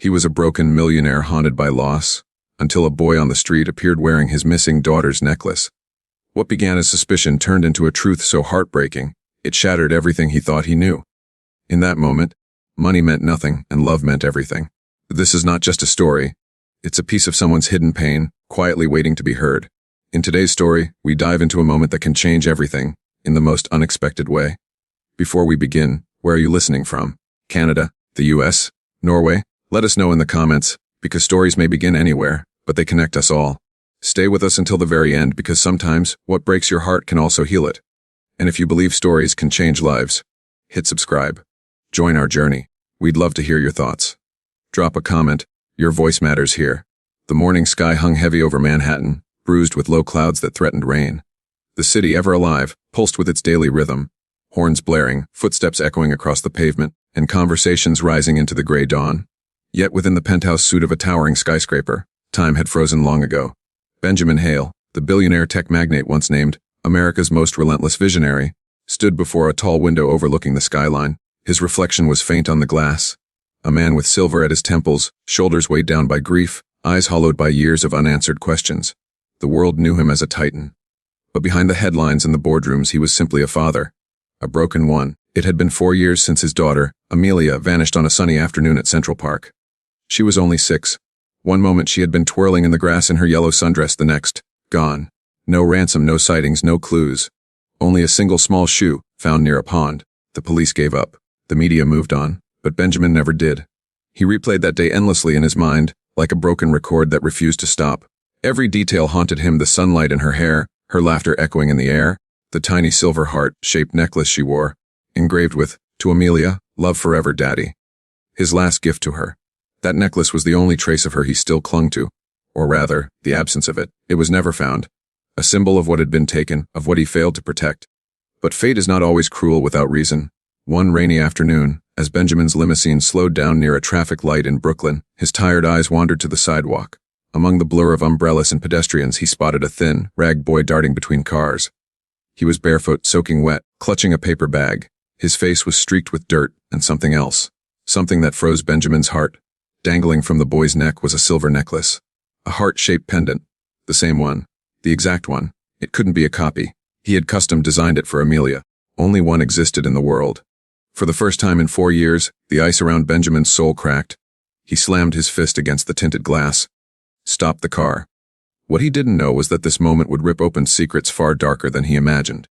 He was a broken millionaire haunted by loss, until a boy on the street appeared wearing his missing daughter's necklace. What began as suspicion turned into a truth so heartbreaking, it shattered everything he thought he knew. In that moment, money meant nothing and love meant everything. This is not just a story. It's a piece of someone's hidden pain, quietly waiting to be heard. In today's story, we dive into a moment that can change everything, in the most unexpected way. Before we begin, where are you listening from? Canada, the US, Norway? Let us know in the comments, because stories may begin anywhere, but they connect us all. Stay with us until the very end, because sometimes what breaks your heart can also heal it. And if you believe stories can change lives, hit subscribe. Join our journey. We'd love to hear your thoughts. Drop a comment. Your voice matters here. The morning sky hung heavy over Manhattan, bruised with low clouds that threatened rain. The city, ever alive, pulsed with its daily rhythm, horns blaring, footsteps echoing across the pavement, and conversations rising into the gray dawn. Yet within the penthouse suite of a towering skyscraper, time had frozen long ago. Benjamin Hale, the billionaire tech magnate once named America's most relentless visionary, stood before a tall window overlooking the skyline. His reflection was faint on the glass. A man with silver at his temples, shoulders weighed down by grief, eyes hollowed by years of unanswered questions. The world knew him as a titan. But behind the headlines and the boardrooms, he was simply a father. A broken one. It had been 4 years since his daughter, Amelia, vanished on a sunny afternoon at Central Park. She was only 6. One moment she had been twirling in the grass in her yellow sundress, the next, gone. No ransom, no sightings, no clues. Only a single small shoe, found near a pond. The police gave up. The media moved on, but Benjamin never did. He replayed that day endlessly in his mind, like a broken record that refused to stop. Every detail haunted him: the sunlight in her hair, her laughter echoing in the air, the tiny silver heart-shaped necklace she wore, engraved with, "To Amelia, love forever, Daddy." His last gift to her. That necklace was the only trace of her he still clung to, or rather, the absence of it. It was never found. A symbol of what had been taken, of what he failed to protect. But fate is not always cruel without reason. One rainy afternoon, as Benjamin's limousine slowed down near a traffic light in Brooklyn, his tired eyes wandered to the sidewalk. Among the blur of umbrellas and pedestrians, he spotted a thin, ragged boy darting between cars. He was barefoot, soaking wet, clutching a paper bag. His face was streaked with dirt and something else. Something that froze Benjamin's heart. Dangling from the boy's neck was a silver necklace. A heart-shaped pendant. The same one. The exact one. It couldn't be a copy. He had custom designed it for Amelia. Only one existed in the world. For the first time in 4 years, the ice around Benjamin's soul cracked. He slammed his fist against the tinted glass. Stopped the car. What he didn't know was that this moment would rip open secrets far darker than he imagined.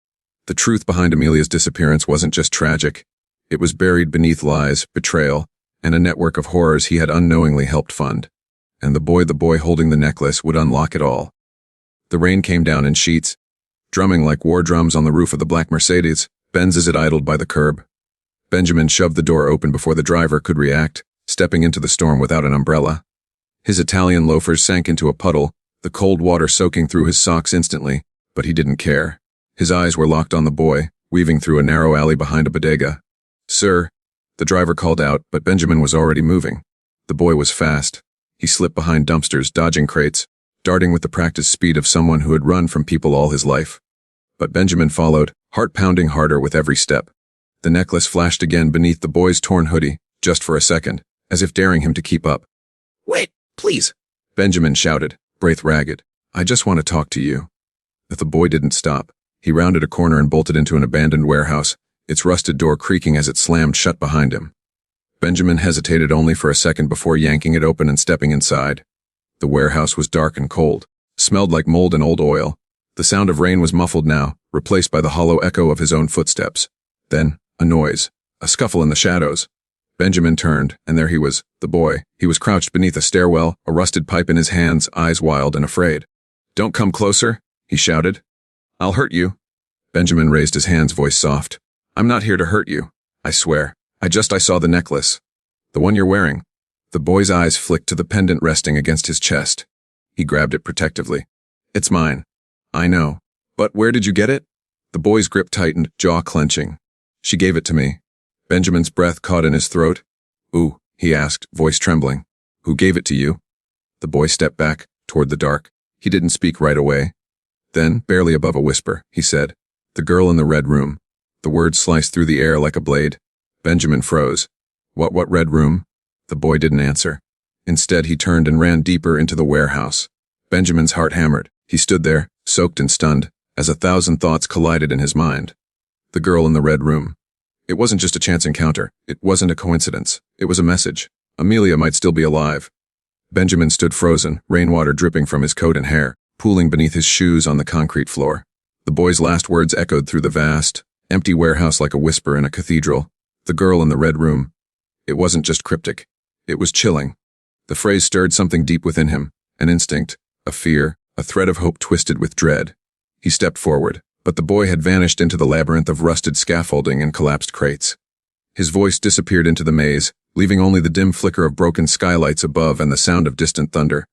The truth behind Amelia's disappearance wasn't just tragic. It was buried beneath lies, betrayal, and a network of horrors he had unknowingly helped fund. And the boy holding the necklace would unlock it all. The rain came down in sheets, drumming like war drums on the roof of the black Mercedes, Benz as it idled by the curb. Benjamin shoved the door open before the driver could react, stepping into the storm without an umbrella. His Italian loafers sank into a puddle, the cold water soaking through his socks instantly, but he didn't care. His eyes were locked on the boy, weaving through a narrow alley behind a bodega. "Sir," the driver called out, but Benjamin was already moving. The boy was fast. He slipped behind dumpsters, dodging crates, darting with the practiced speed of someone who had run from people all his life. But Benjamin followed, heart pounding harder with every step. The necklace flashed again beneath the boy's torn hoodie, just for a second, as if daring him to keep up. "Wait, please," Benjamin shouted, breath ragged. "I just want to talk to you." But the boy didn't stop. He rounded a corner and bolted into an abandoned warehouse, its rusted door creaking as it slammed shut behind him. Benjamin hesitated only for a second before yanking it open and stepping inside. The warehouse was dark and cold, smelled like mold and old oil. The sound of rain was muffled now, replaced by the hollow echo of his own footsteps. Then, a noise, a scuffle in the shadows. Benjamin turned, and there he was, the boy. He was crouched beneath a stairwell, a rusted pipe in his hands, eyes wild and afraid. "Don't come closer," he shouted. "I'll hurt you." Benjamin raised his hands, voice soft. "I'm not here to hurt you. I swear. I saw the necklace. The one you're wearing." The boy's eyes flicked to the pendant resting against his chest. He grabbed it protectively. "It's mine." "I know. But where did you get it?" The boy's grip tightened, jaw clenching. "She gave it to me." Benjamin's breath caught in his throat. "Ooh," he asked, voice trembling. "Who gave it to you?" The boy stepped back, toward the dark. He didn't speak right away. Then, barely above a whisper, he said, "The girl in the red room." The words sliced through the air like a blade. Benjamin froze. What red room?" The boy didn't answer. Instead, he turned and ran deeper into the warehouse. Benjamin's heart hammered. He stood there, soaked and stunned, as 1,000 thoughts collided in his mind. The girl in the red room. It wasn't just a chance encounter. It wasn't a coincidence. It was a message. Amelia might still be alive. Benjamin stood frozen, rainwater dripping from his coat and hair, pooling beneath his shoes on the concrete floor. The boy's last words echoed through the vast, empty warehouse like a whisper in a cathedral. The girl in the red room. It wasn't just cryptic. It was chilling. The phrase stirred something deep within him, an instinct, a fear, a thread of hope twisted with dread. He stepped forward, but the boy had vanished into the labyrinth of rusted scaffolding and collapsed crates. His voice disappeared into the maze, leaving only the dim flicker of broken skylights above and the sound of distant thunder.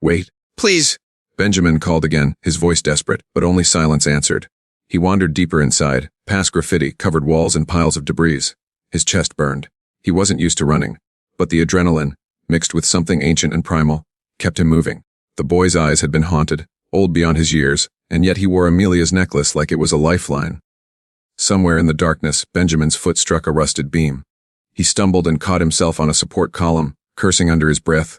"Wait, please!" Benjamin called again, his voice desperate, but only silence answered. He wandered deeper inside, past graffiti, covered walls and piles of debris. His chest burned. He wasn't used to running, but the adrenaline, mixed with something ancient and primal, kept him moving. The boy's eyes had been haunted, old beyond his years, and yet he wore Amelia's necklace like it was a lifeline. Somewhere in the darkness, Benjamin's foot struck a rusted beam. He stumbled and caught himself on a support column, cursing under his breath.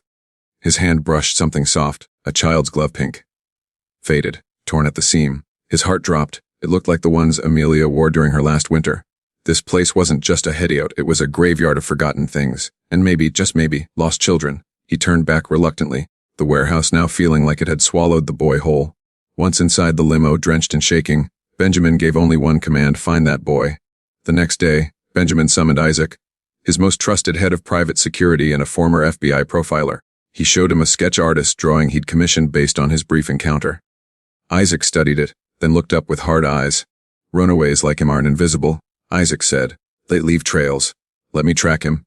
His hand brushed something soft, a child's glove pink. Faded, torn at the seam. His heart dropped. It looked like the ones Amelia wore during her last winter. This place wasn't just a hideout, it was a graveyard of forgotten things, and maybe, just maybe, lost children. He turned back reluctantly, the warehouse now feeling like it had swallowed the boy whole. Once inside the limo, drenched and shaking, Benjamin gave only one command: find that boy. The next day, Benjamin summoned Isaac, his most trusted head of private security and a former FBI profiler. He showed him a sketch artist drawing he'd commissioned based on his brief encounter. Isaac studied it, then looked up with hard eyes. "Runaways like him aren't invisible," Isaac said. "They leave trails. Let me track him."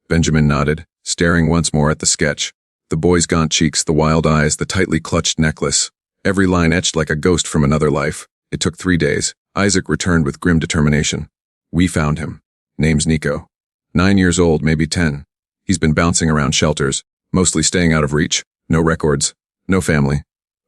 Benjamin nodded, staring once more at the sketch. The boy's gaunt cheeks, the wild eyes, the tightly clutched necklace. Every line etched like a ghost from another life. It took 3 days. Isaac returned with grim determination. "We found him. Name's Nico. 9 years old, maybe 10. He's been bouncing around shelters, mostly staying out of reach. No records. No family.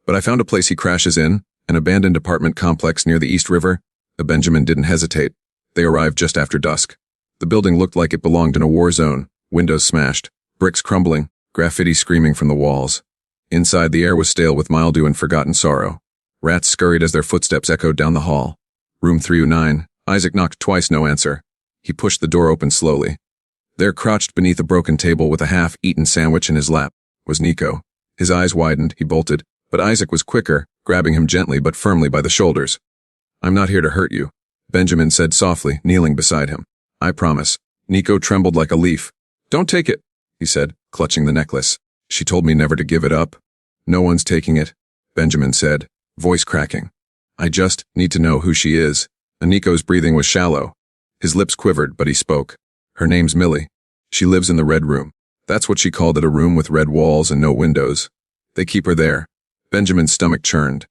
But I found a place he crashes in, an abandoned apartment complex near the East River." Benjamin didn't hesitate. They arrived just after dusk. The building looked like it belonged in a war zone, windows smashed, bricks crumbling, graffiti screaming from the walls. Inside, the air was stale with mildew and forgotten sorrow. Rats scurried as their footsteps echoed down the hall. Room 309. Isaac knocked twice, no answer. He pushed the door open slowly. There, crouched beneath a broken table with a half-eaten sandwich in his lap, was Nico. His eyes widened, he bolted, but Isaac was quicker, grabbing him gently but firmly by the shoulders. "I'm not here to hurt you," Benjamin said softly, kneeling beside him. "I promise." Nico trembled like a leaf. "Don't take it," he said, clutching the necklace. "She told me never to give it up." "No one's taking it," Benjamin said, voice cracking. "I just need to know who she is." And Nico's breathing was shallow. His lips quivered, but he spoke. "Her name's Millie. She lives in the red room." That's what she called it, a room with red walls and no windows. "They keep her there." Benjamin's stomach churned.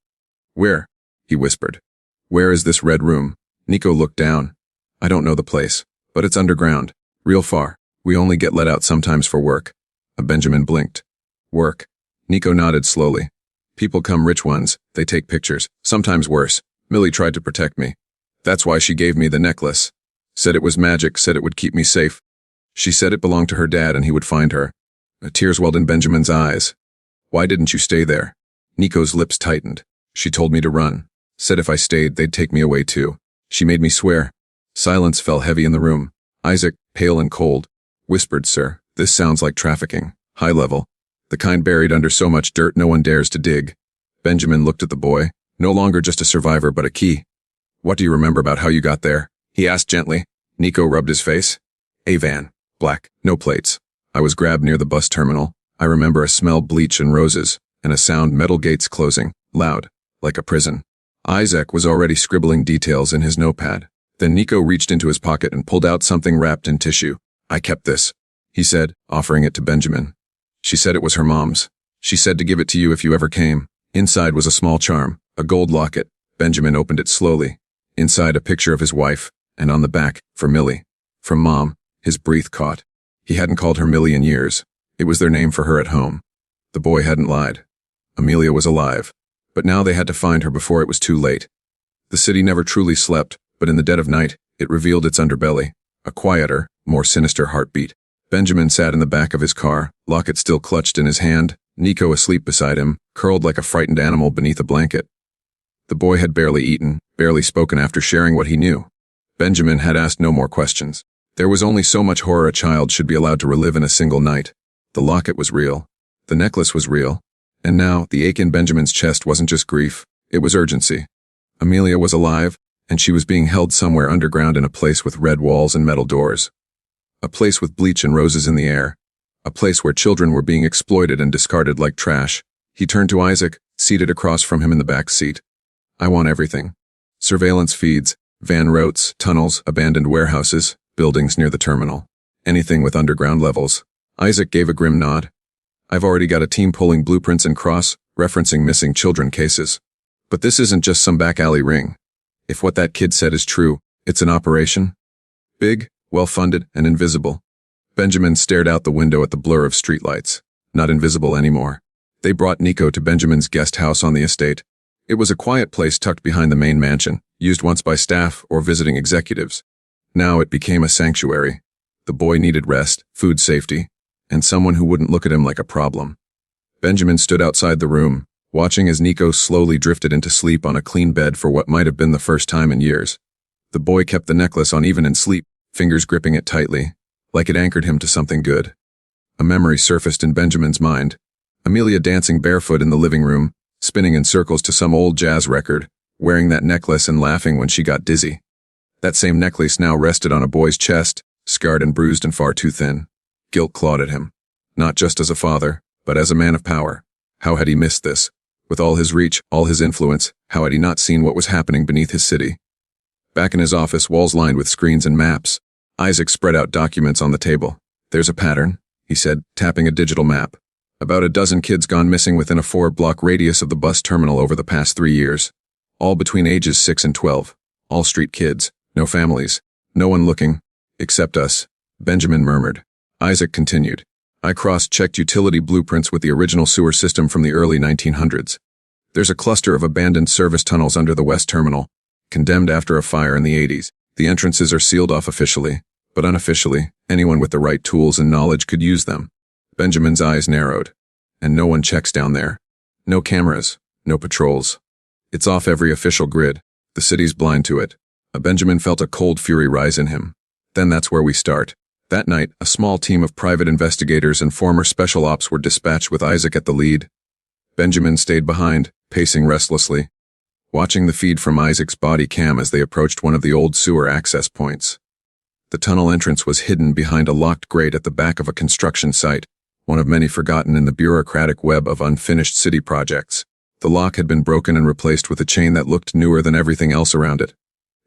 "Where?" he whispered. "Where is this red room?" Nico looked down. "I don't know the place, but it's underground. Real far. We only get let out sometimes for work." Benjamin blinked. "Work?" Nico nodded slowly. "People come, rich ones. They take pictures. Sometimes worse. Millie tried to protect me. That's why she gave me the necklace. Said it was magic, said it would keep me safe. She said it belonged to her dad and he would find her." Tears welled in Benjamin's eyes. "Why didn't you stay there?" Nico's lips tightened. "She told me to run. Said if I stayed, they'd take me away too. She made me swear." Silence fell heavy in the room. Isaac, pale and cold, whispered, "Sir, this sounds like trafficking. High level. The kind buried under so much dirt no one dares to dig." Benjamin looked at the boy, no longer just a survivor but a key. "What do you remember about how you got there?" he asked gently. Nico rubbed his face. "A van. Black. No plates. I was grabbed near the bus terminal. I remember a smell, bleach and roses, and a sound, metal gates closing, loud, like a prison." Isaac was already scribbling details in his notepad. Then Nico reached into his pocket and pulled out something wrapped in tissue. "I kept this," he said, offering it to Benjamin. "She said it was her mom's. She said to give it to you if you ever came." Inside was a small charm, a gold locket. Benjamin opened it slowly. Inside, a picture of his wife, and on the back, "For Millie." From Mom. His breath caught. He hadn't called her Millie in years. It was their name for her at home. The boy hadn't lied. Amelia was alive. But now they had to find her before it was too late. The city never truly slept, but in the dead of night, it revealed its underbelly, a quieter, more sinister heartbeat. Benjamin sat in the back of his car, locket still clutched in his hand, Nico asleep beside him, curled like a frightened animal beneath a blanket. The boy had barely eaten, barely spoken after sharing what he knew. Benjamin had asked no more questions. There was only so much horror a child should be allowed to relive in a single night. The locket was real. The necklace was real. And now, the ache in Benjamin's chest wasn't just grief, it was urgency. Amelia was alive, and she was being held somewhere underground in a place with red walls and metal doors. A place with bleach and roses in the air. A place where children were being exploited and discarded like trash. He turned to Isaac, seated across from him in the back seat. I want everything. Surveillance feeds, van routes, tunnels, abandoned warehouses, buildings near the terminal. Anything with underground levels. Isaac gave a grim nod. I've already got a team pulling blueprints and cross-referencing missing children cases. But this isn't just some back alley ring. If what that kid said is true, it's an operation. Big, well-funded, and invisible. Benjamin stared out the window at the blur of streetlights. Not invisible anymore. They brought Nico to Benjamin's guest house on the estate. It was a quiet place tucked behind the main mansion, used once by staff or visiting executives. Now it became a sanctuary. The boy needed rest, food safety, and someone who wouldn't look at him like a problem. Benjamin stood outside the room, watching as Nico slowly drifted into sleep on a clean bed for what might have been the first time in years. The boy kept the necklace on even in sleep, fingers gripping it tightly, like it anchored him to something good. A memory surfaced in Benjamin's mind. Amelia dancing barefoot in the living room, spinning in circles to some old jazz record, wearing that necklace and laughing when she got dizzy. That same necklace now rested on a boy's chest, scarred and bruised and far too thin. Guilt clawed at him. Not just as a father, but as a man of power. How had he missed this? With all his reach, all his influence, how had he not seen what was happening beneath his city? Back in his office, walls lined with screens and maps, Isaac spread out documents on the table. There's a pattern, he said, tapping a digital map. About a dozen kids gone missing within a 4-block radius of the bus terminal over the past 3 years. All between ages 6 and 12. All street kids. No families. No one looking. Except us. Benjamin murmured. Isaac continued. I cross-checked utility blueprints with the original sewer system from the early 1900s. There's a cluster of abandoned service tunnels under the West Terminal, condemned after a fire in the 80s. The entrances are sealed off officially, but unofficially, anyone with the right tools and knowledge could use them. Benjamin's eyes narrowed. And no one checks down there. No cameras, no patrols. It's off every official grid. The city's blind to it. Benjamin felt a cold fury rise in him. Then that's where we start. That night, a small team of private investigators and former special ops were dispatched with Isaac at the lead. Benjamin stayed behind, pacing restlessly, watching the feed from Isaac's body cam as they approached one of the old sewer access points. The tunnel entrance was hidden behind a locked grate at the back of a construction site, one of many forgotten in the bureaucratic web of unfinished city projects. The lock had been broken and replaced with a chain that looked newer than everything else around it.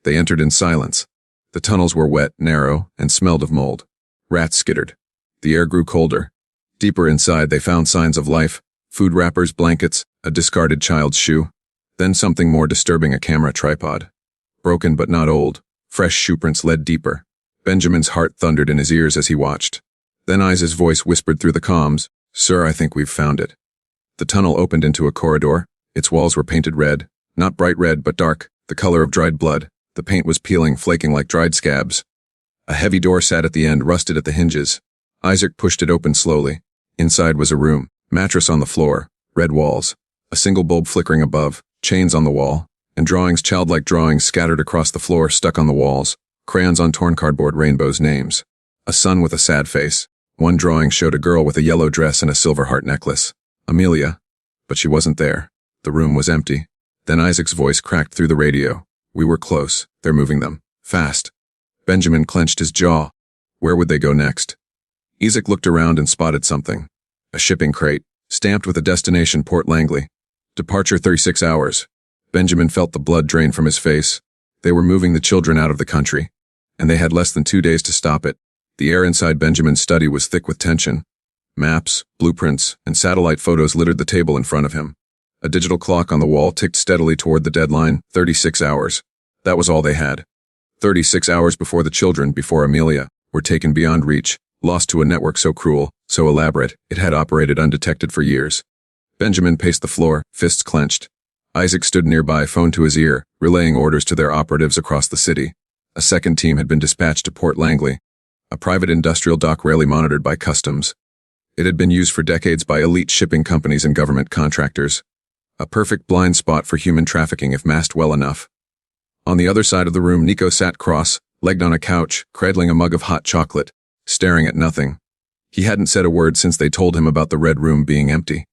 They entered in silence. The tunnels were wet, narrow, and smelled of mold. Rats skittered. The air grew colder. Deeper inside, they found signs of life: food wrappers, blankets, a discarded child's shoe. Then something more disturbing, a camera tripod. Broken but not old. Fresh shoe prints led deeper. Benjamin's heart thundered in his ears as he watched. Then Isaac's voice whispered through the comms, Sir, I think we've found it. The tunnel opened into a corridor. Its walls were painted red. Not bright red, but dark, the color of dried blood. The paint was peeling, flaking like dried scabs. A heavy door sat at the end, rusted at the hinges. Isaac pushed it open slowly. Inside was a room, mattress on the floor, red walls, a single bulb flickering above, chains on the wall, and drawings, childlike drawings scattered across the floor, stuck on the walls, crayons on torn cardboard, rainbows, names. A sun with a sad face. One drawing showed a girl with a yellow dress and a silver heart necklace. Amelia. But she wasn't there. The room was empty. Then Isaac's voice cracked through the radio. We were close. They're moving them. Fast. Benjamin clenched his jaw. Where would they go next? Isaac looked around and spotted something. A shipping crate, stamped with a destination, Port Langley. Departure 36 hours. Benjamin felt the blood drain from his face. They were moving the children out of the country, and they had less than 2 days to stop it. The air inside Benjamin's study was thick with tension. Maps, blueprints, and satellite photos littered the table in front of him. A digital clock on the wall ticked steadily toward the deadline, 36 hours. That was all they had. 36 hours before the children, before Amelia, were taken beyond reach, lost to a network so cruel, so elaborate, it had operated undetected for years. Benjamin paced the floor, fists clenched. Isaac stood nearby, phone to his ear, relaying orders to their operatives across the city. A second team had been dispatched to Port Langley. a private industrial dock rarely monitored by customs. It had been used for decades by elite shipping companies and government contractors. A perfect blind spot for human trafficking if masked well enough. On the other side of the room, Nico sat cross-legged on a couch, cradling a mug of hot chocolate, staring at nothing. He hadn't said a word since they told him about the red room being empty.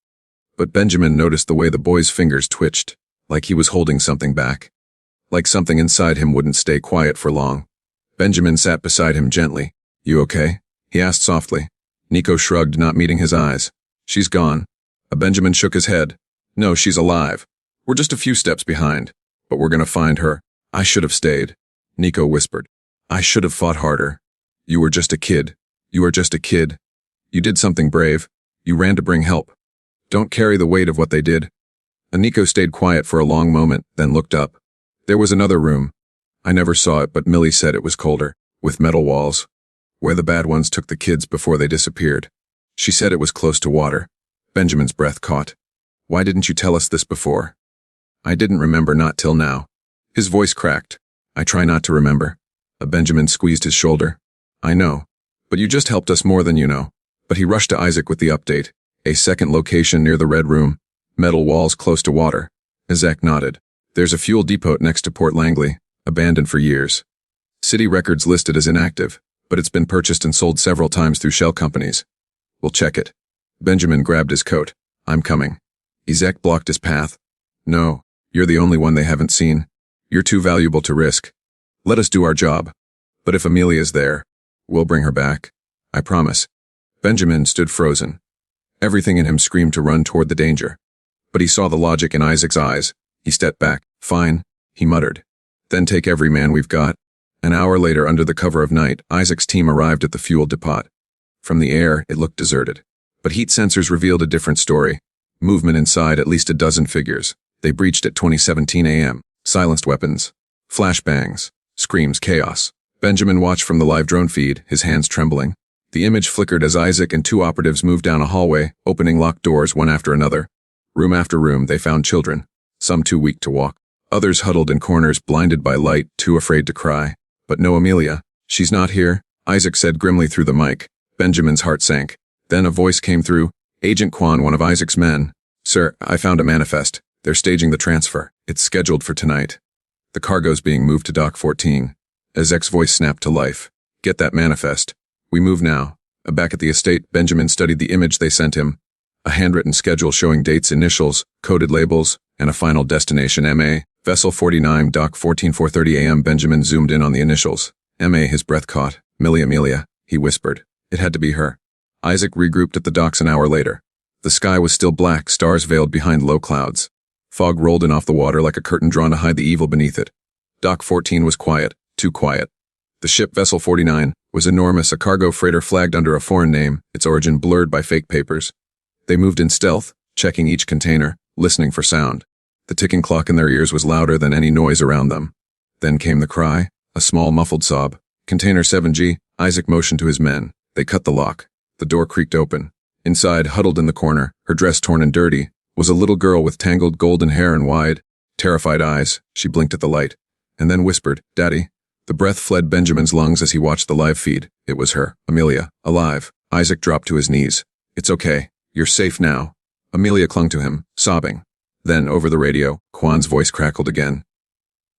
But Benjamin noticed the way the boy's fingers twitched, like he was holding something back. Like something inside him wouldn't stay quiet for long. Benjamin sat beside him gently. "You okay?" he asked softly. Nico shrugged, not meeting his eyes. "She's gone." Benjamin shook his head. "No, she's alive. We're just a few steps behind. But we're gonna find her." "I should have stayed," Nico whispered. "I should have fought harder. You were just a kid. You are just a kid. You did something brave. You ran to bring help. Don't carry the weight of what they did." Nico stayed quiet for a long moment, then looked up. There was another room. I never saw it, but Millie said it was colder, with metal walls, where the bad ones took the kids before they disappeared. She said it was close to water. Benjamin's breath caught. "Why didn't you tell us this before?" "I didn't remember, not till now." His voice cracked. "I try not to remember." Benjamin squeezed his shoulder. "I know. But you just helped us more than you know." But he rushed to Isaac with the update. A second location near the red room. Metal walls close to water. Isaac nodded. "There's a fuel depot next to Port Langley, abandoned for years. City records listed as inactive, but it's been purchased and sold several times through shell companies. We'll check it." Benjamin grabbed his coat. "I'm coming." Isaac blocked his path. "No, you're the only one they haven't seen. You're too valuable to risk. Let us do our job. But if Amelia's there, we'll bring her back. I promise." Benjamin stood frozen. Everything in him screamed to run toward the danger. But he saw the logic in Isaac's eyes. He stepped back. "Fine," he muttered. "Then take every man we've got." An hour later, under the cover of night, Isaac's team arrived at the fuel depot. From the air, it looked deserted. But heat sensors revealed a different story. Movement inside, at least a dozen figures. They breached at 20:17 a.m. Silenced weapons. Flashbangs. Screams, chaos. Benjamin watched from the live drone feed, his hands trembling. The image flickered as Isaac and two operatives moved down a hallway, opening locked doors one after another. Room after room, they found children, some too weak to walk. Others huddled in corners, blinded by light, too afraid to cry. But no Amelia. "She's not here," Isaac said grimly through the mic. Benjamin's heart sank. Then a voice came through. "Agent Kwan, one of Isaac's men. Sir, I found a manifest. They're staging the transfer. It's scheduled for tonight. The cargo's being moved to Dock 14. Isaac's voice snapped to life. "Get that manifest. We move now." Back at the estate, Benjamin studied the image they sent him. A handwritten schedule showing dates, initials, coded labels, and a final destination, MA. Vessel 49, Dock 14, 4:30 a.m. Benjamin zoomed in on the initials. MA, his breath caught. "Millie Amelia," he whispered. It had to be her. Isaac regrouped at the docks an hour later. The sky was still black, stars veiled behind low clouds. Fog rolled in off the water like a curtain drawn to hide the evil beneath it. Dock 14 was quiet, too quiet. The ship, Vessel 49, was enormous, a cargo freighter flagged under a foreign name, its origin blurred by fake papers. They moved in stealth, checking each container, listening for sound. The ticking clock in their ears was louder than any noise around them. Then came the cry, a small muffled sob. "Container 7G, Isaac motioned to his men. They cut the lock. The door creaked open. Inside, huddled in the corner, her dress torn and dirty, was a little girl with tangled golden hair and wide, terrified eyes. She blinked at the light, and then whispered, "Daddy." The breath fled Benjamin's lungs as he watched the live feed. It was her, Amelia, alive. Isaac dropped to his knees. "It's okay. You're safe now." Amelia clung to him, sobbing. Then, over the radio, Kwan's voice crackled again.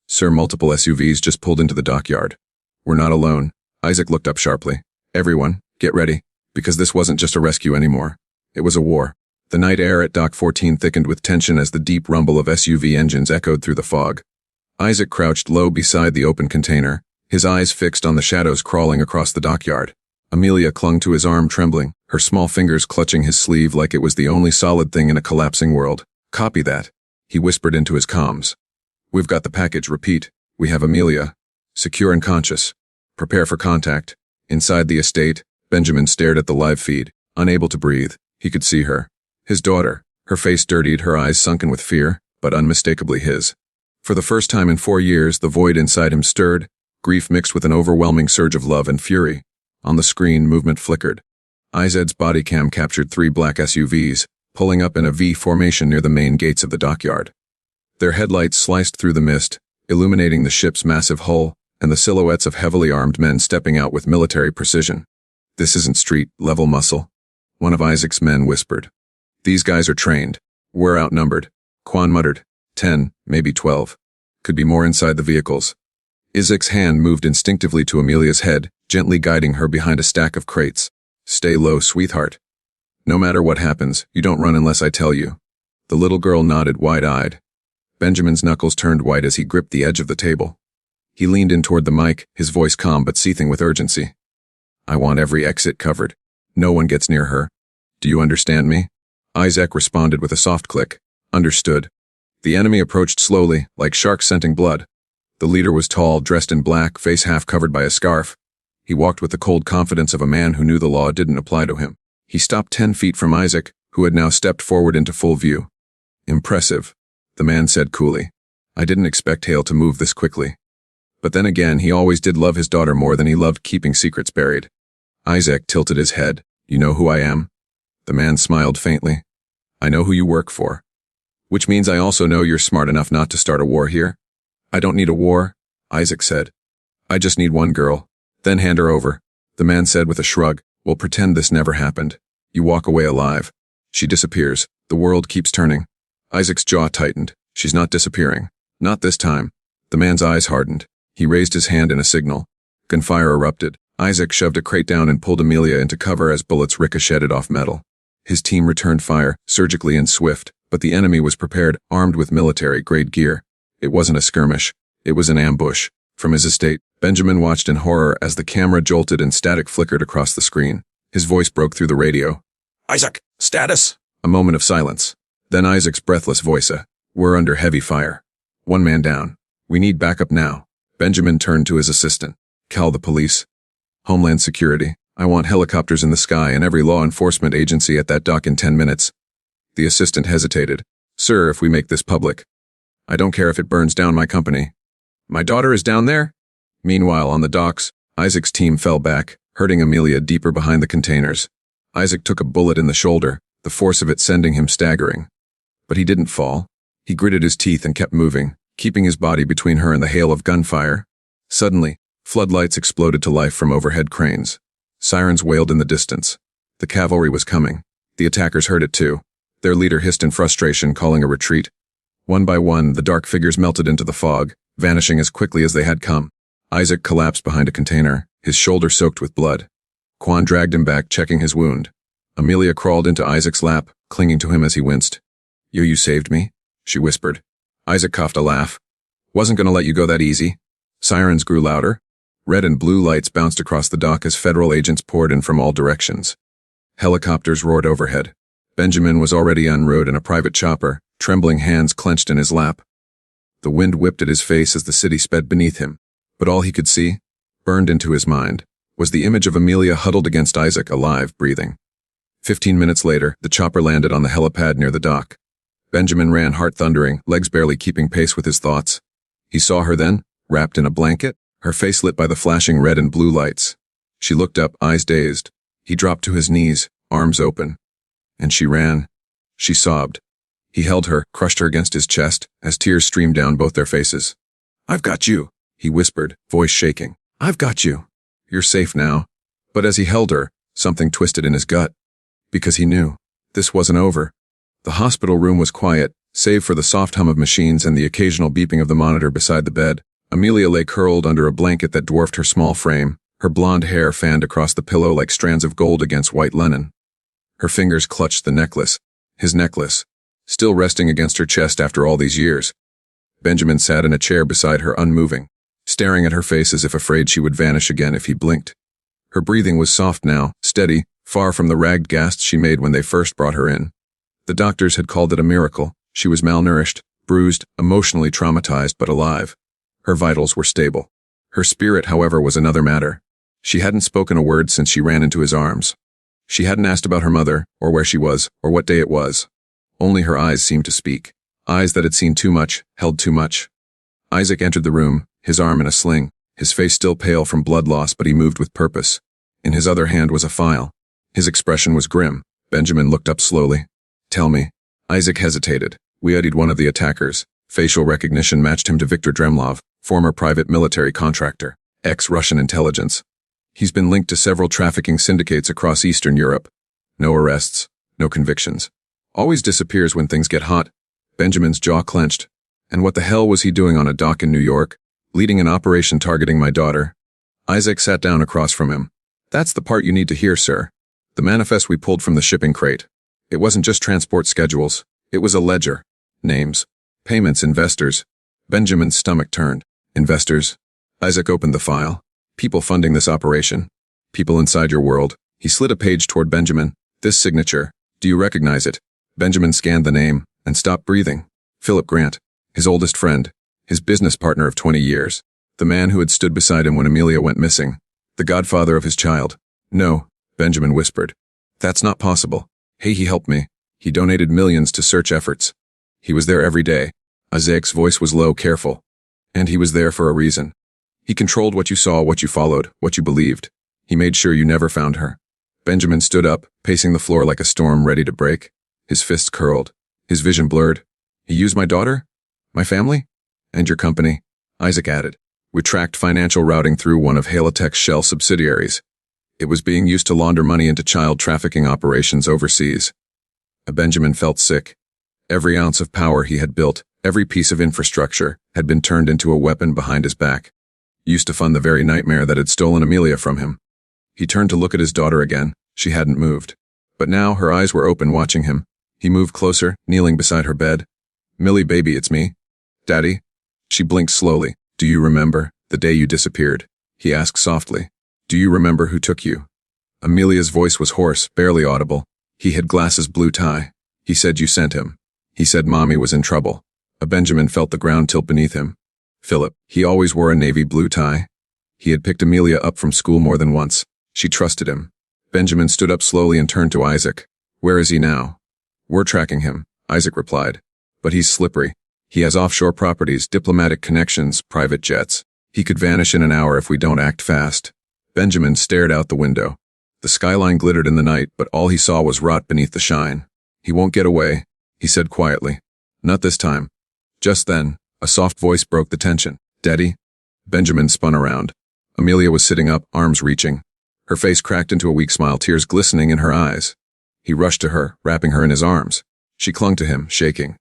"Sir, multiple SUVs just pulled into the dockyard. We're not alone." Isaac looked up sharply. "Everyone, get ready, because this wasn't just a rescue anymore. It was a war." The night air at Dock 14 thickened with tension as the deep rumble of SUV engines echoed through the fog. Isaac crouched low beside the open container, his eyes fixed on the shadows crawling across the dockyard. Amelia clung to his arm, trembling, her small fingers clutching his sleeve like it was the only solid thing in a collapsing world. "Copy that," he whispered into his comms. "We've got the package. Repeat. We have Amelia. Secure and conscious. Prepare for contact." Inside the estate, Benjamin stared at the live feed, unable to breathe. He could see her. His daughter, her face dirtied, her eyes sunken with fear, but unmistakably his. For the first time in 4 years, the void inside him stirred, grief mixed with an overwhelming surge of love and fury. On the screen, movement flickered. Isaac's body cam captured 3 black SUVs, pulling up in a V formation near the main gates of the dockyard. Their headlights sliced through the mist, illuminating the ship's massive hull, and the silhouettes of heavily armed men stepping out with military precision. "This isn't street-level muscle," one of Isaac's men whispered. "These guys are trained. We're outnumbered," Quan muttered. 10, maybe 12. Could be more inside the vehicles. Isaac's hand moved instinctively to Amelia's head, gently guiding her behind a stack of crates. "Stay low, sweetheart. No matter what happens, you don't run unless I tell you." The little girl nodded wide-eyed. Benjamin's knuckles turned white as he gripped the edge of the table. He leaned in toward the mic, his voice calm but seething with urgency. "I want every exit covered. No one gets near her. Do you understand me?" Isaac responded with a soft click. "Understood." The enemy approached slowly, like sharks scenting blood. The leader was tall, dressed in black, face half covered by a scarf. He walked with the cold confidence of a man who knew the law didn't apply to him. He stopped 10 feet from Isaac, who had now stepped forward into full view. "Impressive," the man said coolly. "I didn't expect Hale to move this quickly." But then again, he always did love his daughter more than he loved keeping secrets buried. Isaac tilted his head. "You know who I am?" The man smiled faintly. "I know who you work for. Which means I also know you're smart enough not to start a war here." "I don't need a war," Isaac said. "I just need one girl. Then hand her over," the man said with a shrug. "We'll pretend this never happened. You walk away alive. She disappears. The world keeps turning." Isaac's jaw tightened. "She's not disappearing. Not this time." The man's eyes hardened. He raised his hand in a signal. Gunfire erupted. Isaac shoved a crate down and pulled Amelia into cover as bullets ricocheted off metal. His team returned fire, surgically and swift, but the enemy was prepared, armed with military-grade gear. It wasn't a skirmish. It was an ambush. From his estate, Benjamin watched in horror as the camera jolted and static flickered across the screen. His voice broke through the radio. "Isaac, status!" A moment of silence. Then Isaac's breathless voice. "We're under heavy fire. One man down. We need backup now." Benjamin turned to his assistant. "Call the police. Homeland Security. I want helicopters in the sky and every law enforcement agency at that dock in 10 minutes. The assistant hesitated. "Sir, if we make this public, I don't care if it burns down my company." "My daughter is down there?" Meanwhile, on the docks, Isaac's team fell back, hurting Amelia deeper behind the containers. Isaac took a bullet in the shoulder, the force of it sending him staggering. But he didn't fall. He gritted his teeth and kept moving, keeping his body between her and the hail of gunfire. Suddenly, floodlights exploded to life from overhead cranes. Sirens wailed in the distance. The cavalry was coming. The attackers heard it too. Their leader hissed in frustration, calling a retreat. One by one, the dark figures melted into the fog, vanishing as quickly as they had come. Isaac collapsed behind a container, his shoulder soaked with blood. Quan dragged him back, checking his wound. Amelia crawled into Isaac's lap, clinging to him as he winced. You saved me," she whispered. Isaac coughed a laugh. "Wasn't gonna let you go that easy." Sirens grew louder. Red and blue lights bounced across the dock as federal agents poured in from all directions. Helicopters roared overhead. Benjamin was already en route in a private chopper, trembling hands clenched in his lap. The wind whipped at his face as the city sped beneath him, but all he could see, burned into his mind, was the image of Amelia huddled against Isaac, alive, breathing. 15 minutes later, the chopper landed on the helipad near the dock. Benjamin ran, heart thundering, legs barely keeping pace with his thoughts. He saw her then, wrapped in a blanket, her face lit by the flashing red and blue lights. She looked up, eyes dazed. He dropped to his knees, arms open. And she ran. She sobbed. He held her, crushed her against his chest, as tears streamed down both their faces. "I've got you," he whispered, voice shaking. "I've got you. You're safe now." But as he held her, something twisted in his gut. Because he knew. This wasn't over. The hospital room was quiet, save for the soft hum of machines and the occasional beeping of the monitor beside the bed. Amelia lay curled under a blanket that dwarfed her small frame, her blonde hair fanned across the pillow like strands of gold against white linen. Her fingers clutched the necklace, his necklace, still resting against her chest after all these years. Benjamin sat in a chair beside her, unmoving, staring at her face as if afraid she would vanish again if he blinked. Her breathing was soft now, steady, far from the ragged gasps she made when they first brought her in. The doctors had called it a miracle. She was malnourished, bruised, emotionally traumatized, but alive. Her vitals were stable. Her spirit, however, was another matter. She hadn't spoken a word since she ran into his arms. She hadn't asked about her mother, or where she was, or what day it was. Only her eyes seemed to speak. Eyes that had seen too much, held too much. Isaac entered the room, his arm in a sling, his face still pale from blood loss, but he moved with purpose. In his other hand was a file. His expression was grim. Benjamin looked up slowly. "Tell me." Isaac hesitated. We studied one of the attackers. Facial recognition matched him to Victor Dremlov, former private military contractor, ex-Russian intelligence. He's been linked to several trafficking syndicates across Eastern Europe. No arrests, no convictions. Always disappears when things get hot. Benjamin's jaw clenched. And what the hell was he doing on a dock in New York, leading an operation targeting my daughter? Isaac sat down across from him. That's the part you need to hear, sir. The manifest we pulled from the shipping crate. It wasn't just transport schedules. It was a ledger. Names. Payments, investors. Benjamin's stomach turned. Investors. Isaac opened the file. People funding this operation. People inside your world. He slid a page toward Benjamin. This signature. Do you recognize it? Benjamin scanned the name and stopped breathing. Philip Grant. His oldest friend. His business partner of 20 years. The man who had stood beside him when Amelia went missing. The godfather of his child. No, Benjamin whispered. That's not possible. Hey, he helped me. He donated millions to search efforts. He was there every day. Isaac's voice was low, careful. And he was there for a reason. He controlled what you saw, what you followed, what you believed. He made sure you never found her. Benjamin stood up, pacing the floor like a storm ready to break. His fists curled. His vision blurred. He used my daughter? My family? And your company? Isaac added. We tracked financial routing through one of Halotech's shell subsidiaries. It was being used to launder money into child trafficking operations overseas. Benjamin felt sick. Every ounce of power he had built, every piece of infrastructure, had been turned into a weapon behind his back. Used to fund the very nightmare that had stolen Amelia from him. He turned to look at his daughter again. She hadn't moved. But now her eyes were open, watching him. He moved closer, kneeling beside her bed. Millie, baby, it's me. Daddy? She blinked slowly. Do you remember the day you disappeared? He asked softly. Do you remember who took you? Amelia's voice was hoarse, barely audible. He had glasses, blue tie. He said you sent him. He said Mommy was in trouble. Benjamin felt the ground tilt beneath him. Philip, he always wore a navy blue tie. He had picked Amelia up from school more than once. She trusted him. Benjamin stood up slowly and turned to Isaac. Where is he now? We're tracking him, Isaac replied. But he's slippery. He has offshore properties, diplomatic connections, private jets. He could vanish in an hour if we don't act fast. Benjamin stared out the window. The skyline glittered in the night, but all he saw was rot beneath the shine. He won't get away, he said quietly. Not this time. Just then, a soft voice broke the tension. Daddy? Benjamin spun around. Amelia was sitting up, arms reaching. Her face cracked into a weak smile, tears glistening in her eyes. He rushed to her, wrapping her in his arms. She clung to him, shaking.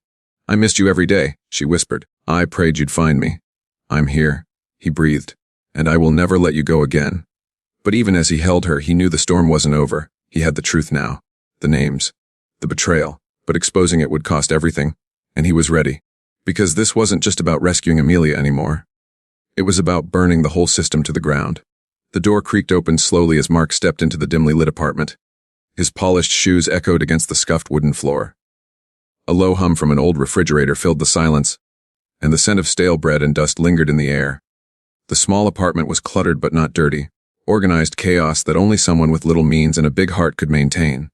I missed you every day, she whispered. I prayed you'd find me. I'm here, he breathed. And I will never let you go again. But even as he held her, he knew the storm wasn't over. He had the truth now. The names. The betrayal. But exposing it would cost everything. And he was ready. Because this wasn't just about rescuing Amelia anymore. It was about burning the whole system to the ground. The door creaked open slowly as Mark stepped into the dimly lit apartment. His polished shoes echoed against the scuffed wooden floor. A low hum from an old refrigerator filled the silence, and the scent of stale bread and dust lingered in the air. The small apartment was cluttered but not dirty, organized chaos that only someone with little means and a big heart could maintain.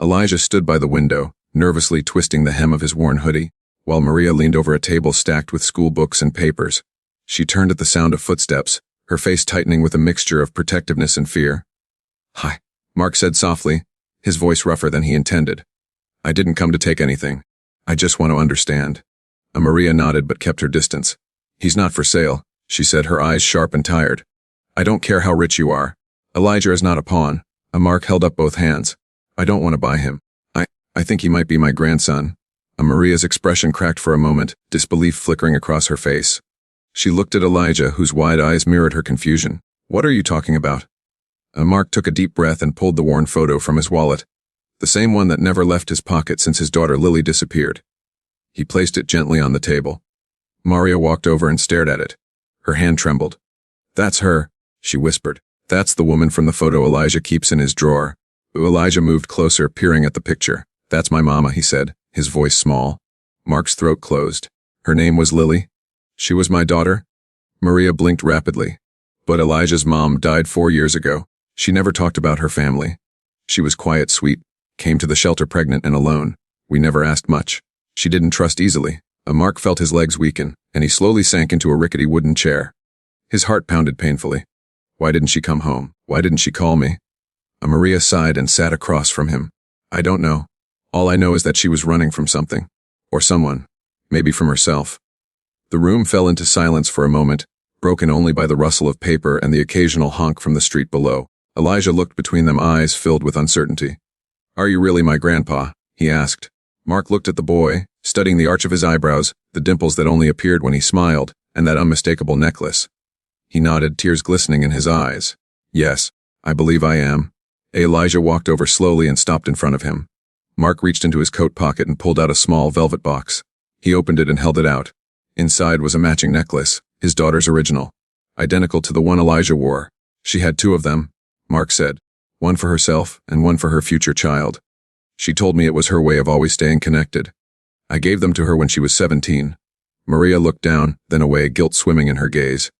Elijah stood by the window, nervously twisting the hem of his worn hoodie, while Maria leaned over a table stacked with school books and papers. She turned at the sound of footsteps, her face tightening with a mixture of protectiveness and fear. Hi, Mark said softly, his voice rougher than he intended. I didn't come to take anything. I just want to understand. Maria nodded but kept her distance. He's not for sale, she said, her eyes sharp and tired. I don't care how rich you are. Elijah is not a pawn. Mark held up both hands. I don't want to buy him. I think he might be my grandson. Maria's expression cracked for a moment, disbelief flickering across her face. She looked at Elijah, whose wide eyes mirrored her confusion. What are you talking about? Mark took a deep breath and pulled the worn photo from his wallet. The same one that never left his pocket since his daughter Lily disappeared. He placed it gently on the table. Maria walked over and stared at it. Her hand trembled. That's her, she whispered. That's the woman from the photo Elijah keeps in his drawer. Elijah moved closer, peering at the picture. That's my mama, he said, his voice small. Mark's throat closed. Her name was Lily. She was my daughter? Maria blinked rapidly. But Elijah's mom died 4 years ago. She never talked about her family. She was quiet, sweet, came to the shelter pregnant and alone. We never asked much. She didn't trust easily. Mark felt his legs weaken, and he slowly sank into a rickety wooden chair. His heart pounded painfully. Why didn't she come home? Why didn't she call me? Maria sighed and sat across from him. I don't know. All I know is that she was running from something. Or someone. Maybe from herself. The room fell into silence for a moment, broken only by the rustle of paper and the occasional honk from the street below. Elijah looked between them, eyes filled with uncertainty. "Are you really my grandpa?" he asked. Mark looked at the boy, studying the arch of his eyebrows, the dimples that only appeared when he smiled, and that unmistakable necklace. He nodded, tears glistening in his eyes. "Yes, I believe I am." Elijah walked over slowly and stopped in front of him. Mark reached into his coat pocket and pulled out a small velvet box. He opened it and held it out. Inside was a matching necklace, his daughter's original, identical to the one Elijah wore. She had two of them, Mark said, one for herself and one for her future child. She told me it was her way of always staying connected. I gave them to her when she was 17. Maria looked down, then away, guilt swimming in her gaze.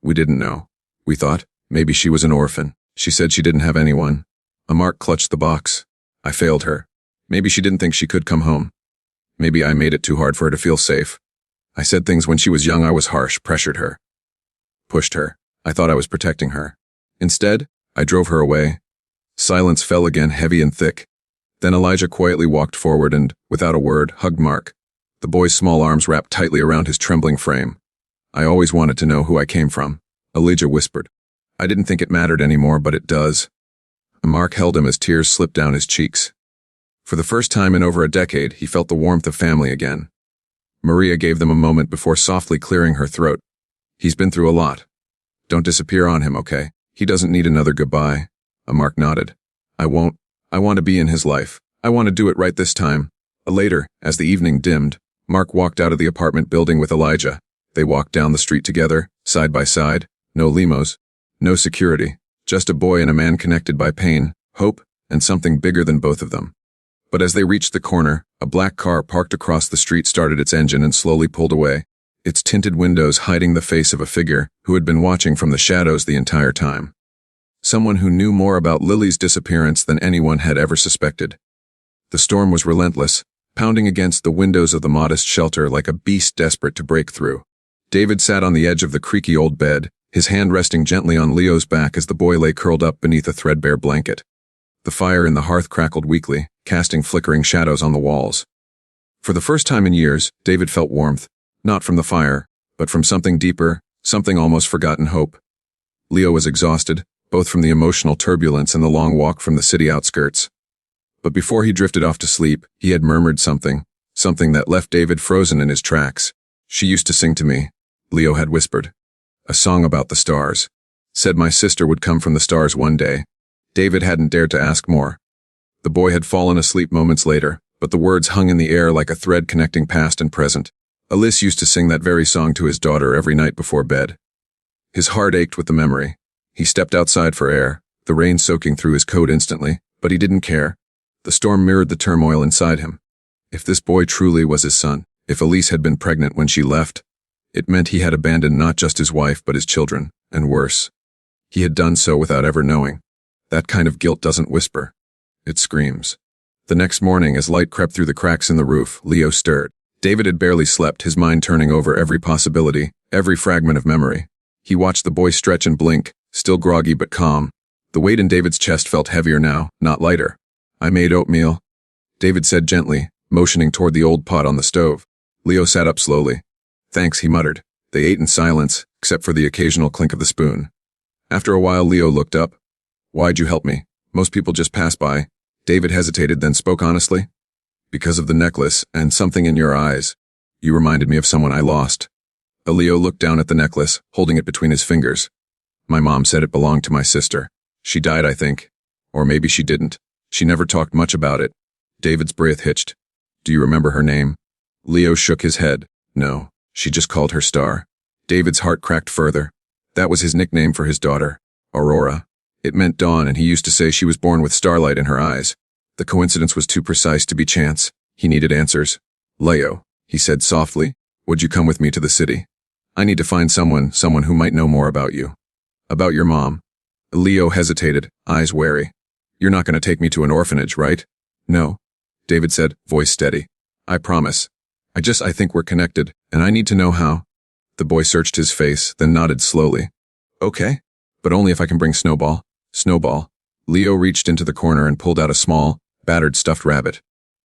We didn't know. We thought, maybe she was an orphan. She said she didn't have anyone. Mark clutched the box. I failed her. Maybe she didn't think she could come home. Maybe I made it too hard for her to feel safe. I said things when she was young. I was harsh, pressured her. Pushed her. I thought I was protecting her. Instead, I drove her away. Silence fell again, heavy and thick. Then Elijah quietly walked forward and, without a word, hugged Mark. The boy's small arms wrapped tightly around his trembling frame. I always wanted to know who I came from, Elijah whispered. I didn't think it mattered anymore, but it does. Mark held him as tears slipped down his cheeks. For the first time in over a decade, he felt the warmth of family again. Maria gave them a moment before softly clearing her throat. He's been through a lot. Don't disappear on him, okay? He doesn't need another goodbye. Mark nodded. I won't. I want to be in his life. I want to do it right this time. Later, as the evening dimmed, Mark walked out of the apartment building with Elijah. They walked down the street together, side by side. No limos. No security. Just a boy and a man connected by pain, hope, and something bigger than both of them. But as they reached the corner, a black car parked across the street started its engine and slowly pulled away, its tinted windows hiding the face of a figure who had been watching from the shadows the entire time. Someone who knew more about Lily's disappearance than anyone had ever suspected. The storm was relentless, pounding against the windows of the modest shelter like a beast desperate to break through. David sat on the edge of the creaky old bed, his hand resting gently on Leo's back as the boy lay curled up beneath a threadbare blanket. The fire in the hearth crackled weakly, casting flickering shadows on the walls. For the first time in years, David felt warmth, not from the fire, but from something deeper, something almost forgotten hope. Leo was exhausted, both from the emotional turbulence and the long walk from the city outskirts. But before he drifted off to sleep, he had murmured something that left David frozen in his tracks. She used to sing to me, Leo had whispered. A song about the stars. Said my sister would come from the stars one day. David hadn't dared to ask more. The boy had fallen asleep moments later, but the words hung in the air like a thread connecting past and present. Alice used to sing that very song to his daughter every night before bed. His heart ached with the memory. He stepped outside for air, the rain soaking through his coat instantly, but he didn't care. The storm mirrored the turmoil inside him. If this boy truly was his son, if Elise had been pregnant when she left, it meant he had abandoned not just his wife but his children, and worse. He had done so without ever knowing. That kind of guilt doesn't whisper. It screams. The next morning, as light crept through the cracks in the roof, Leo stirred. David had barely slept, his mind turning over every possibility, every fragment of memory. He watched the boy stretch and blink, still groggy but calm. The weight in David's chest felt heavier now, not lighter. I made oatmeal, David said gently, motioning toward the old pot on the stove. Leo sat up slowly. Thanks, he muttered. They ate in silence, except for the occasional clink of the spoon. After a while, Leo looked up. Why'd you help me? Most people just pass by. David hesitated, then spoke honestly. Because of the necklace and something in your eyes. You reminded me of someone I lost. Leo looked down at the necklace, holding it between his fingers. My mom said it belonged to my sister. She died, I think. Or maybe she didn't. She never talked much about it. David's breath hitched. Do you remember her name? Leo shook his head. No, she just called her Star. David's heart cracked further. That was his nickname for his daughter, Aurora. It meant dawn, and he used to say she was born with starlight in her eyes. The coincidence was too precise to be chance. He needed answers. Leo, he said softly, would you come with me to the city? I need to find someone who might know more about you. About your mom. Leo hesitated, eyes wary. You're not going to take me to an orphanage, right? No, David said, voice steady. I promise. I think we're connected, and I need to know how. The boy searched his face, then nodded slowly. Okay, but only if I can bring Snowball. Snowball. Leo reached into the corner and pulled out a small, battered stuffed rabbit.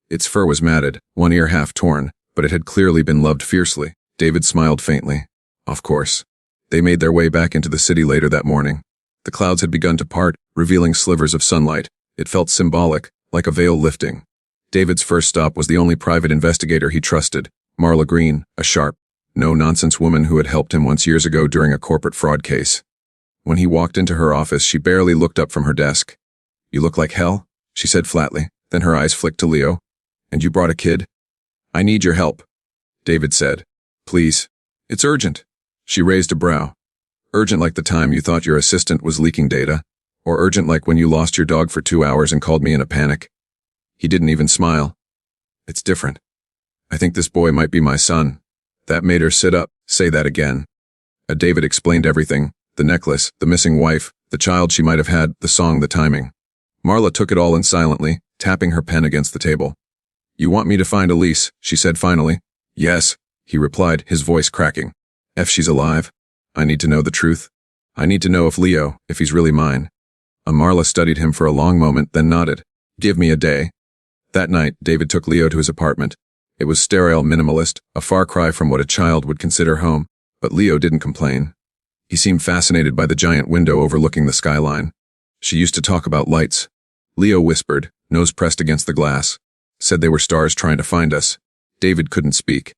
Its fur was matted, one ear half torn, but it had clearly been loved fiercely. David smiled faintly. Of course. They made their way back into the city later that morning. The clouds had begun to part, revealing slivers of sunlight. It felt symbolic, like a veil lifting. David's first stop was the only private investigator he trusted, Marla Green, a sharp, no-nonsense woman who had helped him once years ago during a corporate fraud case. When he walked into her office, she barely looked up from her desk. "You look like hell," she said flatly, then her eyes flicked to Leo. "And you brought a kid?" "I need your help," David said. "Please. It's urgent." She raised a brow. "Urgent like the time you thought your assistant was leaking data? Or urgent like when you lost your dog for 2 hours and called me in a panic?" He didn't even smile. "It's different. I think this boy might be my son." That made her sit up. "Say that again." David explained everything. The necklace, the missing wife, the child she might have had, the song, the timing. Marla took it all in silently, tapping her pen against the table. "You want me to find Elise?" she said finally. "Yes," he replied, his voice cracking. "If she's alive, I need to know the truth. I need to know if he's really mine." Marla studied him for a long moment, then nodded. "Give me a day." That night, David took Leo to his apartment. It was sterile, minimalist, a far cry from what a child would consider home, but Leo didn't complain. He seemed fascinated by the giant window overlooking the skyline. "She used to talk about lights," Leo whispered, nose pressed against the glass. "Said they were stars trying to find us." David couldn't speak.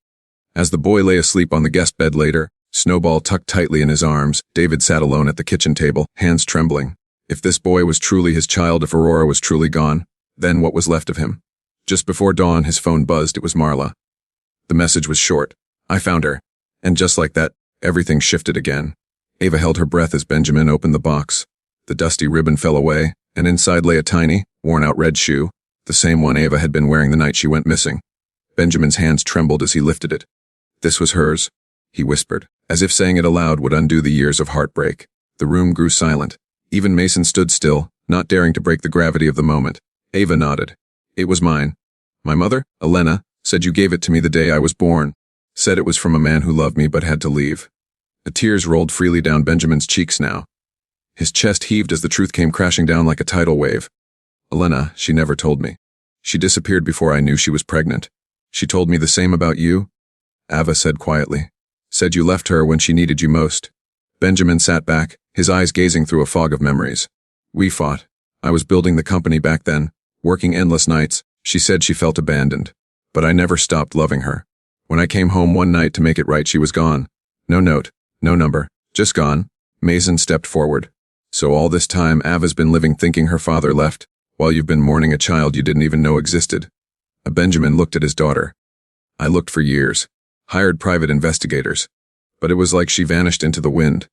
As the boy lay asleep on the guest bed later, Snowball tucked tightly in his arms, David sat alone at the kitchen table, hands trembling. If this boy was truly his child, if Aurora was truly gone, then what was left of him? Just before dawn, his phone buzzed. It was Marla. The message was short. "I found her." And just like that, everything shifted again. Ava held her breath as Benjamin opened the box. The dusty ribbon fell away, and inside lay a tiny, worn-out red shoe, the same one Ava had been wearing the night she went missing. Benjamin's hands trembled as he lifted it. "This was hers," he whispered, as if saying it aloud would undo the years of heartbreak. The room grew silent. Even Mason stood still, not daring to break the gravity of the moment. Ava nodded. "It was mine. My mother, Elena, said you gave it to me the day I was born. Said it was from a man who loved me but had to leave." The tears rolled freely down Benjamin's cheeks now. His chest heaved as the truth came crashing down like a tidal wave. "Elena, she never told me. She disappeared before I knew she was pregnant. She told me the same about you," Ava said quietly. "Said you left her when she needed you most." Benjamin sat back, his eyes gazing through a fog of memories. "We fought. I was building the company back then, working endless nights. She said she felt abandoned. But I never stopped loving her. When I came home one night to make it right, she was gone. No note, no number, just gone." Mason stepped forward. "So all this time, Ava's been living thinking her father left, while you've been mourning a child you didn't even know existed." Benjamin looked at his daughter. "I looked for years, hired private investigators, but it was like she vanished into the wind.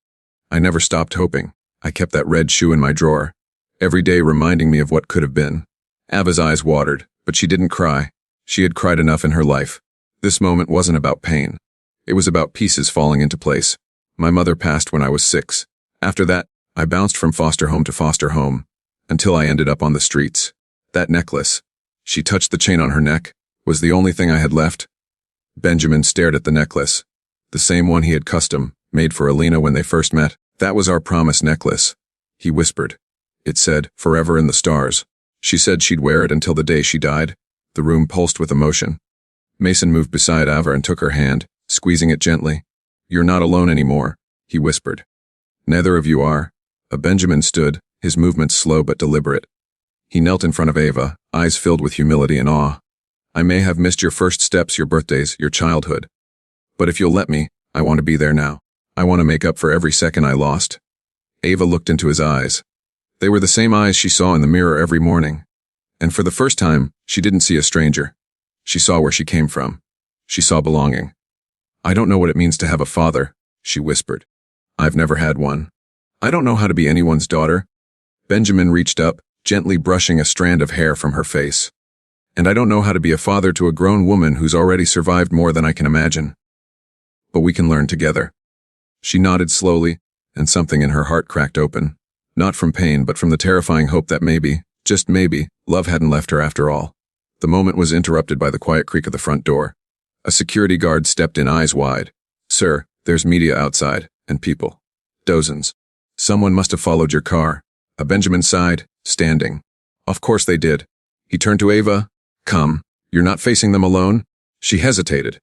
I never stopped hoping. I kept that red shoe in my drawer, every day reminding me of what could have been." Ava's eyes watered, but she didn't cry. She had cried enough in her life. This moment wasn't about pain. It was about pieces falling into place. "My mother passed when I was 6. After that, I bounced from foster home to foster home, until I ended up on the streets. That necklace," she touched the chain on her neck, "was the only thing I had left." Benjamin stared at the necklace. The same one he had custom made for Alina when they first met. "That was our promise necklace," he whispered. "It said, 'Forever in the stars.' She said she'd wear it until the day she died." The room pulsed with emotion. Mason moved beside Ava and took her hand, squeezing it gently. "You're not alone anymore," he whispered. "Neither of you are." Benjamin stood, his movements slow but deliberate. He knelt in front of Ava, eyes filled with humility and awe. "I may have missed your first steps, your birthdays, your childhood. But if you'll let me, I want to be there now. I want to make up for every second I lost." Ava looked into his eyes. They were the same eyes she saw in the mirror every morning. And for the first time, she didn't see a stranger. She saw where she came from. She saw belonging. "I don't know what it means to have a father," she whispered. "I've never had one. I don't know how to be anyone's daughter." Benjamin reached up, gently brushing a strand of hair from her face. "And I don't know how to be a father to a grown woman who's already survived more than I can imagine. But we can learn together." She nodded slowly, and something in her heart cracked open. Not from pain, but from the terrifying hope that maybe, just maybe, love hadn't left her after all. The moment was interrupted by the quiet creak of the front door. A security guard stepped in, eyes wide. "Sir, there's media outside, and people. Dozens. Someone must have followed your car." Benjamin sighed, standing. "Of course they did." He turned to Ava. "Come, you're not facing them alone." She hesitated.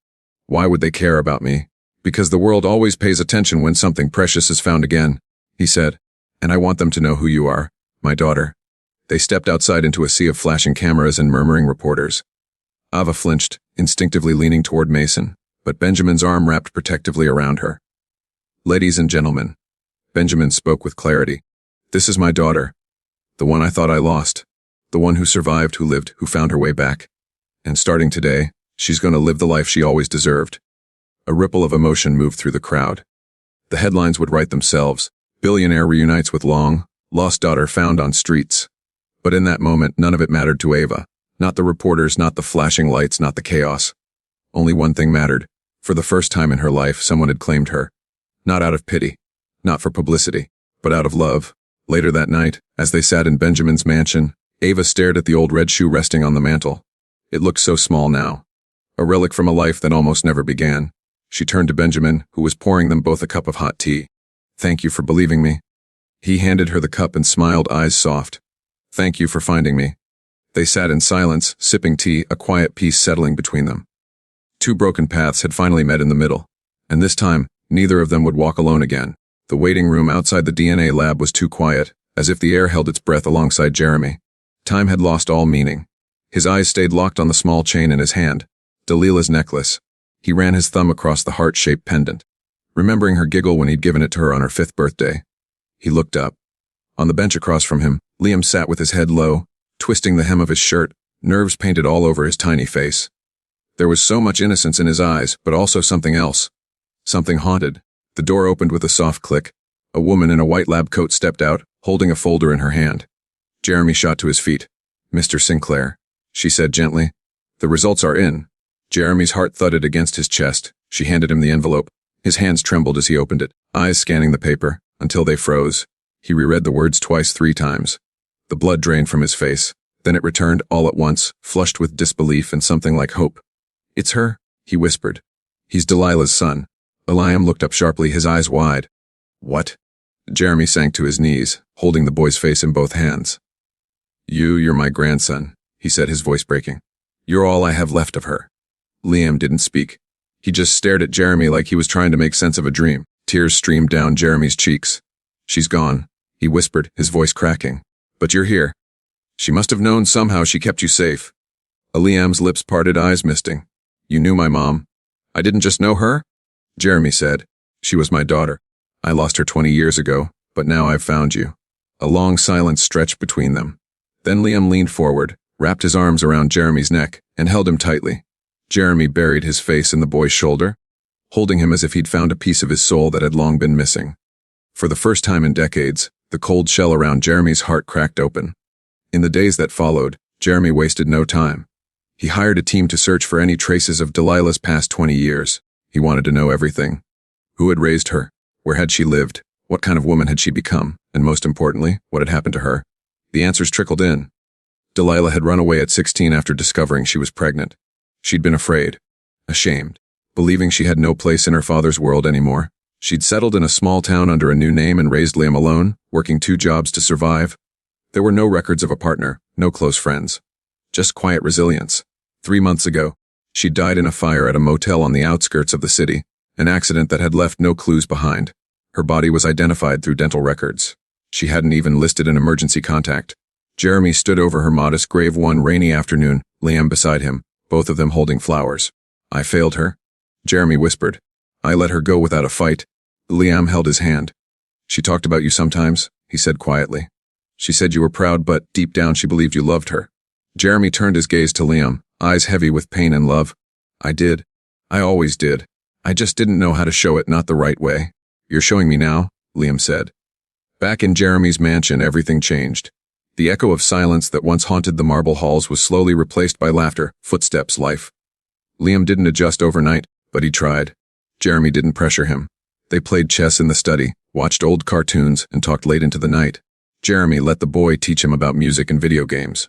"Why would they care about me?" Because the world always pays attention when something precious is found again, he said. And I want them to know who you are, my daughter. They stepped outside into a sea of flashing cameras and murmuring reporters. Ava flinched, instinctively leaning toward Mason, but Benjamin's arm wrapped protectively around her. Ladies and gentlemen, Benjamin spoke with clarity. This is my daughter. The one I thought I lost. The one who survived, who lived, who found her way back. And starting today, she's going to live the life she always deserved. A ripple of emotion moved through the crowd. The headlines would write themselves. Billionaire reunites with long, lost daughter found on streets. But in that moment, none of it mattered to Ava. Not the reporters, not the flashing lights, not the chaos. Only one thing mattered. For the first time in her life, someone had claimed her. Not out of pity. Not for publicity. But out of love. Later that night, as they sat in Benjamin's mansion, Ava stared at the old red shoe resting on the mantel. It looked so small now. A relic from a life that almost never began. She turned to Benjamin, who was pouring them both a cup of hot tea. Thank you for believing me. He handed her the cup and smiled, eyes soft. Thank you for finding me. They sat in silence, sipping tea, a quiet peace settling between them. Two broken paths had finally met in the middle. And this time, neither of them would walk alone again. The waiting room outside the DNA lab was too quiet, as if the air held its breath alongside Jeremy. Time had lost all meaning. His eyes stayed locked on the small chain in his hand, Delilah's necklace. He ran his thumb across the heart-shaped pendant, remembering her giggle when he'd given it to her on her 5th birthday. He looked up. On the bench across from him, Liam sat with his head low, twisting the hem of his shirt, nerves painted all over his tiny face. There was so much innocence in his eyes, but also something else. Something haunted. The door opened with a soft click. A woman in a white lab coat stepped out, holding a folder in her hand. Jeremy shot to his feet. Mr. Sinclair, she said gently. The results are in. Jeremy's heart thudded against his chest. She handed him the envelope. His hands trembled as he opened it, eyes scanning the paper, until they froze. He reread the words twice, 3 times. The blood drained from his face. Then it returned all at once, flushed with disbelief and something like hope. It's her, he whispered. He's Delilah's son. Eliam looked up sharply, his eyes wide. What? Jeremy sank to his knees, holding the boy's face in both hands. You're my grandson, he said, his voice breaking. You're all I have left of her. Liam didn't speak. He just stared at Jeremy like he was trying to make sense of a dream. Tears streamed down Jeremy's cheeks. She's gone, he whispered, his voice cracking. But you're here. She must have known somehow she kept you safe. Liam's lips parted, eyes misting. You knew my mom. I didn't just know her? Jeremy said. She was my daughter. I lost her 20 years ago, but now I've found you. A long silence stretched between them. Then Liam leaned forward, wrapped his arms around Jeremy's neck, and held him tightly. Jeremy buried his face in the boy's shoulder, holding him as if he'd found a piece of his soul that had long been missing. For the first time in decades, the cold shell around Jeremy's heart cracked open. In the days that followed, Jeremy wasted no time. He hired a team to search for any traces of Delilah's past 20 years. He wanted to know everything. Who had raised her? Where had she lived? What kind of woman had she become? And most importantly, what had happened to her? The answers trickled in. Delilah had run away at 16 after discovering she was pregnant. She'd been afraid, ashamed, believing she had no place in her father's world anymore. She'd settled in a small town under a new name and raised Liam alone, working 2 jobs to survive. There were no records of a partner, no close friends. Just quiet resilience. 3 months ago, she died in a fire at a motel on the outskirts of the city, an accident that had left no clues behind. Her body was identified through dental records. She hadn't even listed an emergency contact. Jeremy stood over her modest grave one rainy afternoon, Liam beside him, both of them holding flowers. I failed her, Jeremy whispered. I let her go without a fight. Liam held his hand. She talked about you sometimes, he said quietly. She said you were proud, but deep down she believed you loved her. Jeremy turned his gaze to Liam, eyes heavy with pain and love. I did. I always did. I just didn't know how to show it, not the right way. You're showing me now, Liam said. Back in Jeremy's mansion, everything changed. The echo of silence that once haunted the marble halls was slowly replaced by laughter, footsteps, life. Liam didn't adjust overnight, but he tried. Jeremy didn't pressure him. They played chess in the study, watched old cartoons, and talked late into the night. Jeremy let the boy teach him about music and video games.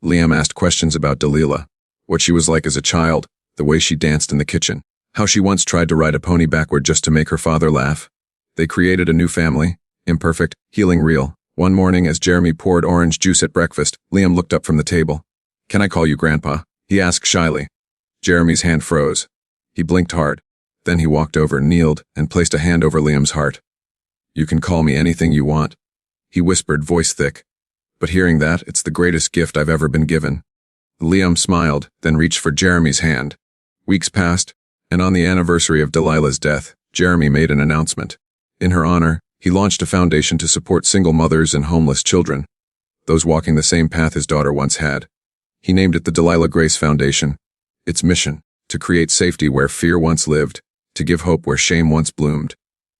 Liam asked questions about Delilah, what she was like as a child, the way she danced in the kitchen, how she once tried to ride a pony backward just to make her father laugh. They created a new family, imperfect, healing real. One morning as Jeremy poured orange juice at breakfast, Liam looked up from the table. Can I call you Grandpa? He asked shyly. Jeremy's hand froze. He blinked hard. Then he walked over, kneeled, and placed a hand over Liam's heart. "You can call me anything you want," he whispered, voice thick. "But hearing that, it's the greatest gift I've ever been given." Liam smiled, then reached for Jeremy's hand. Weeks passed, and on the anniversary of Delilah's death, Jeremy made an announcement. In her honor, he launched a foundation to support single mothers and homeless children, those walking the same path his daughter once had. He named it the Delilah Grace Foundation. Its mission: to create safety where fear once lived, to give hope where shame once bloomed.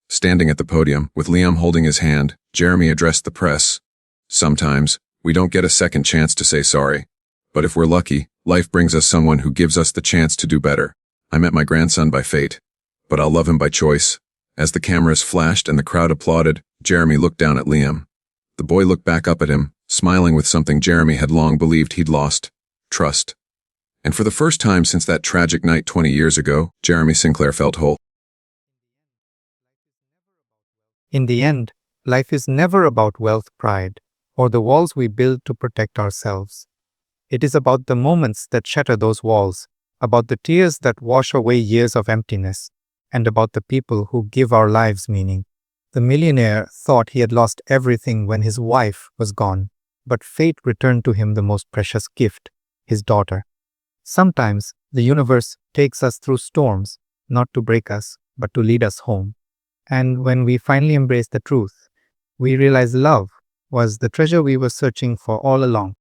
Standing at the podium, with Liam holding his hand, Jeremy addressed the press. "Sometimes, we don't get a second chance to say sorry. But if we're lucky, life brings us someone who gives us the chance to do better. I met my grandson by fate, but I'll love him by choice." As the cameras flashed and the crowd applauded, Jeremy looked down at Liam. The boy looked back up at him, smiling with something Jeremy had long believed he'd lost: trust. And for the first time since that tragic night 20 years ago, Jeremy Sinclair felt whole. In the end, life is never about wealth, pride, or the walls we build to protect ourselves. It is about the moments that shatter those walls, about the tears that wash away years of emptiness, and about the people who give our lives meaning. The millionaire thought he had lost everything when his wife was gone, but fate returned to him the most precious gift: his daughter. Sometimes the universe takes us through storms, not to break us, but to lead us home. And when we finally embrace the truth, we realize love was the treasure we were searching for all along.